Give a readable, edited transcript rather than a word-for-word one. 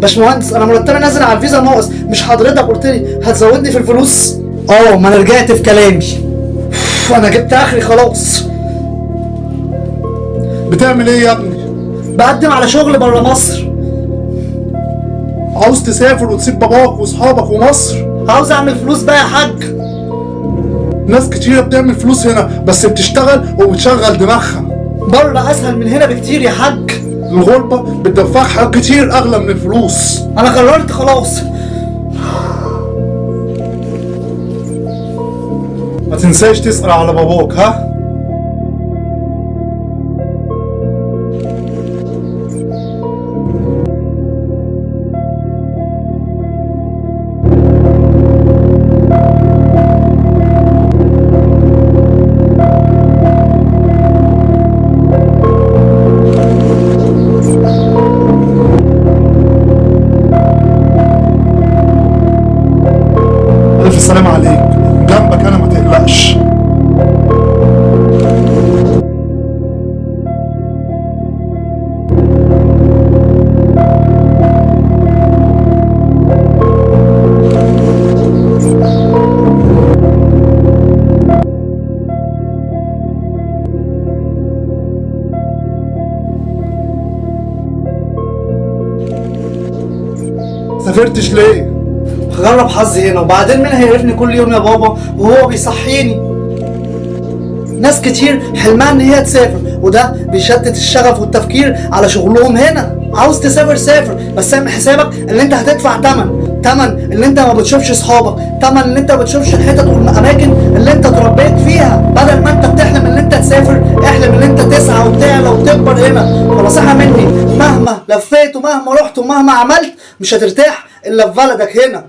باشمهندس انا مرتبي نازل على الفيزا ناقص، مش حضرتك قلت لي هتزودني في الفلوس؟ ما انا رجعت في كلامي. انا جبت اخري خلاص. بتعمل ايه يا ابني؟ بقدم على شغل بره مصر. عاوز تسافر وتسيب باباك واصحابك ومصر؟ عاوز اعمل فلوس بقى يا حاج. ناس كتيرة بتعمل فلوس هنا بس بتشتغل وبتشغل دماغها. بره اسهل من هنا بكتير يا حاج. الغربة بتدفعك حاجات كتير اغلى من الفلوس. انا قررت خلاص. ما تنساش تسأل على باباك ها؟ ألف سلام عليك، جنبك أنا ما تقلقش. سافرتش ليه؟ هجرب حظي هنا، وبعدين مين هيعرفني كل يوم يا بابا وهو بيصحيني؟ ناس كتير حلمها ان هي تسافر، وده بيشتت الشغف والتفكير على شغلهم هنا. عاوز تسافر سافر، بس اعمل حسابك ان انت هتدفع تمن ان انت ما بتشوفش اصحابك، تمن ان انت ما بتشوفش الحتت والاماكن اللي انت اتربيت فيها. بدل ما انت بتحلم ان انت تسافر، احلم ان انت تسعى وتعلى وتكبر هنا. ونصيحة مني، مهما لفيت ومهما رحت ومهما عملت مش هترتاح الا في بلدك هنا.